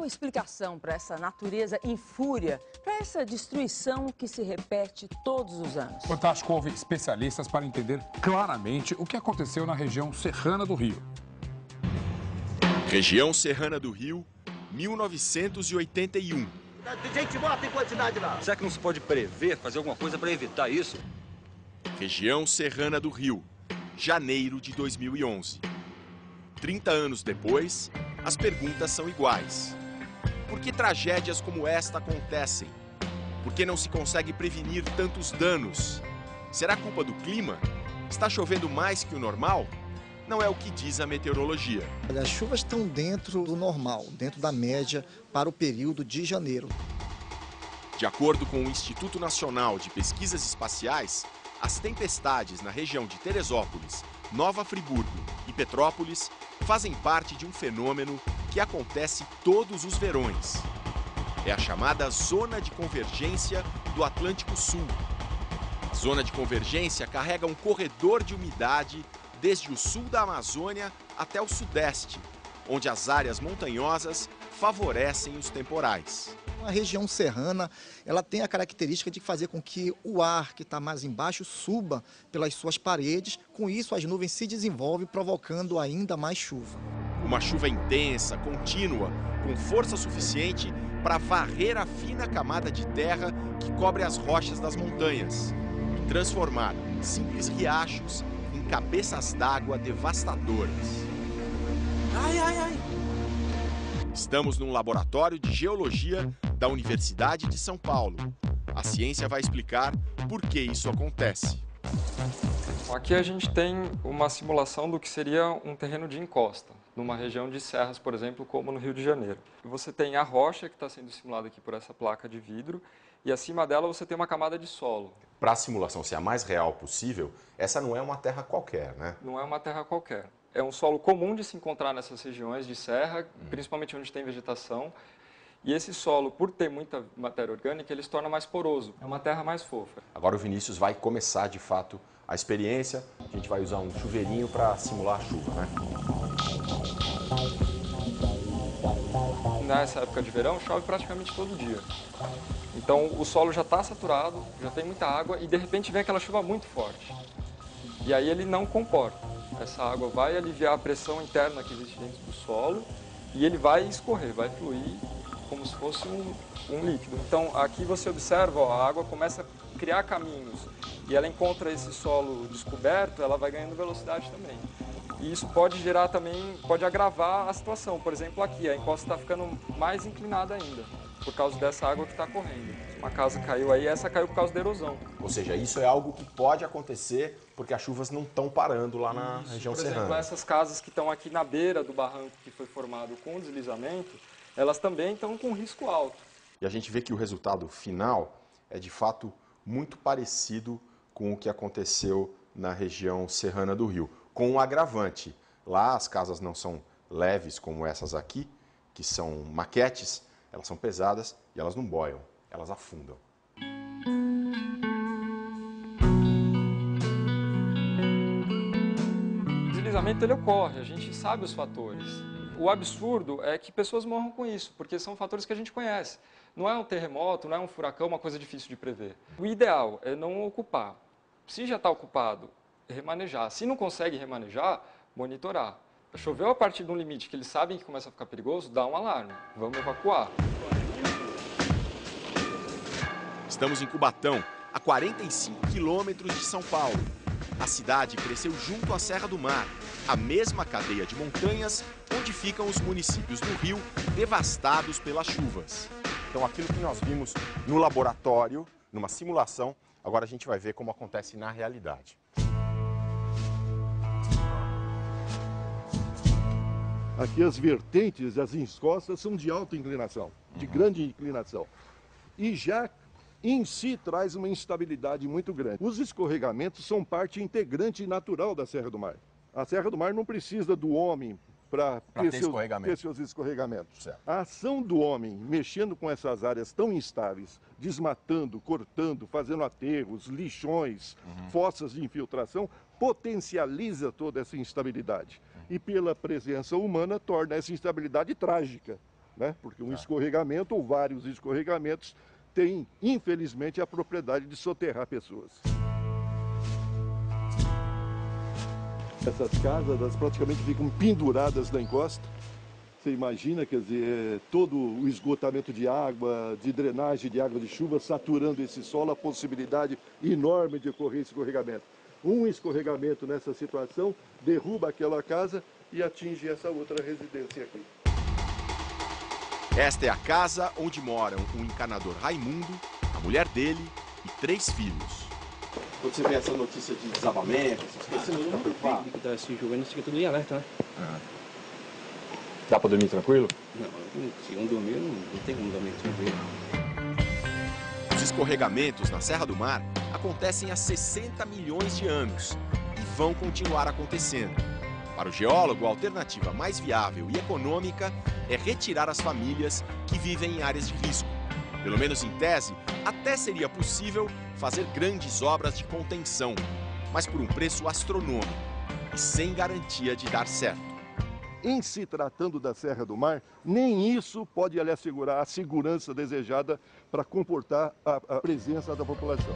Qual a explicação para essa natureza em fúria, para essa destruição que se repete todos os anos? Fantástico ouve especialistas para entender claramente o que aconteceu na região serrana do Rio. Região Serrana do Rio, 1981. Gente morta em quantidade lá. Será que não se pode prever, fazer alguma coisa para evitar isso? Região Serrana do Rio, janeiro de 2011. 30 anos depois, as perguntas são iguais. Por que tragédias como esta acontecem? Por que não se consegue prevenir tantos danos? Será culpa do clima? Está chovendo mais que o normal? Não é o que diz a meteorologia. As chuvas estão dentro do normal, dentro da média para o período de janeiro. De acordo com o Instituto Nacional de Pesquisas Espaciais, as tempestades na região de Teresópolis, Nova Friburgo e Petrópolis fazem parte de um fenômeno que acontece todos os verões. É a chamada Zona de Convergência do Atlântico Sul. A Zona de Convergência carrega um corredor de umidade desde o sul da Amazônia até o sudeste, onde as áreas montanhosas favorecem os temporais. A região serrana, ela tem a característica de fazer com que o ar que está mais embaixo suba pelas suas paredes. Com isso, as nuvens se desenvolvem, provocando ainda mais chuva. Uma chuva intensa, contínua, com força suficiente para varrer a fina camada de terra que cobre as rochas das montanhas e transformar simples riachos em cabeças d'água devastadoras. Ai, ai, ai. Estamos num laboratório de geologia da Universidade de São Paulo. A ciência vai explicar por que isso acontece. Aqui a gente tem uma simulação do que seria um terreno de encosta, numa região de serras, por exemplo, como no Rio de Janeiro. Você tem a rocha que está sendo simulada aqui por essa placa de vidro e acima dela você tem uma camada de solo. Para a simulação ser a mais real possível, essa não é uma terra qualquer, né? Não é uma terra qualquer. É um solo comum de se encontrar nessas regiões de serra, principalmente onde tem vegetação. E esse solo, por ter muita matéria orgânica, ele se torna mais poroso. É uma terra mais fofa. Agora o Vinícius vai começar, de fato, a experiência. A gente vai usar um chuveirinho para simular a chuva, né? Nessa época de verão, chove praticamente todo dia. Então, o solo já está saturado, já tem muita água e, de repente, vem aquela chuva muito forte. E aí ele não comporta. Essa água vai aliviar a pressão interna que existe dentro do solo e ele vai escorrer, vai fluir como se fosse um líquido. Então, aqui você observa, ó, a água começa a criar caminhos e ela encontra esse solo descoberto, ela vai ganhando velocidade também. E isso pode gerar também, pode agravar a situação. Por exemplo, aqui a encosta está ficando mais inclinada ainda, por causa dessa água que está correndo. Uma casa caiu aí, essa caiu por causa da erosão. Ou seja, isso é algo que pode acontecer porque as chuvas não estão parando lá na região serrana. Por exemplo, essas casas que estão aqui na beira do barranco que foi formado com o deslizamento, elas também estão com risco alto. E a gente vê que o resultado final é, de fato, muito parecido com o que aconteceu na região serrana do Rio, com um agravante. Lá as casas não são leves como essas aqui, que são maquetes, elas são pesadas e elas não boiam, elas afundam. O deslizamento ele ocorre, a gente sabe os fatores. O absurdo é que pessoas morram com isso, porque são fatores que a gente conhece. Não é um terremoto, não é um furacão, uma coisa difícil de prever. O ideal é não ocupar. Se já está ocupado, remanejar. Se não consegue remanejar, monitorar. Choveu a partir de um limite que eles sabem que começa a ficar perigoso, dá um alarme. Vamos evacuar. Estamos em Cubatão, a 45 quilômetros de São Paulo. A cidade cresceu junto à Serra do Mar, a mesma cadeia de montanhas onde ficam os municípios do Rio devastados pelas chuvas. Então, aquilo que nós vimos no laboratório, numa simulação, agora a gente vai ver como acontece na realidade. Aqui as vertentes, as encostas são de alta inclinação, de grande inclinação. E já em si traz uma instabilidade muito grande. Os escorregamentos são parte integrante e natural da Serra do Mar. A Serra do Mar não precisa do homem para ter seus escorregamentos. Certo. A ação do homem mexendo com essas áreas tão instáveis, desmatando, cortando, fazendo aterros, lixões, fossas de infiltração, potencializa toda essa instabilidade. E pela presença humana torna essa instabilidade trágica. né? Porque um escorregamento ou vários escorregamentos têm, infelizmente, a propriedade de soterrar pessoas. Essas casas, elas praticamente ficam penduradas na encosta. Você imagina, quer dizer, todo o esgotamento de água, de drenagem de água de chuva, saturando esse solo, a possibilidade enorme de ocorrer escorregamento. Um escorregamento nessa situação derruba aquela casa e atinge essa outra residência aqui. Esta é a casa onde moram o encanador Raimundo, a mulher dele e 3 filhos. Quando você vê essa notícia de desabamento, você não preocupar. Que tá se jogando, fica tudo em alerta, né? Dá para dormir tranquilo? Não, se não dormir, não tem como dormir tranquilo. Os escorregamentos na Serra do Mar acontecem há 60 milhões de anos e vão continuar acontecendo. Para o geólogo, a alternativa mais viável e econômica é retirar as famílias que vivem em áreas de risco. Pelo menos em tese, até seria possível fazer grandes obras de contenção, mas por um preço astronômico e sem garantia de dar certo. Em se tratando da Serra do Mar, nem isso pode lhe assegurar a segurança desejada para comportar a presença da população.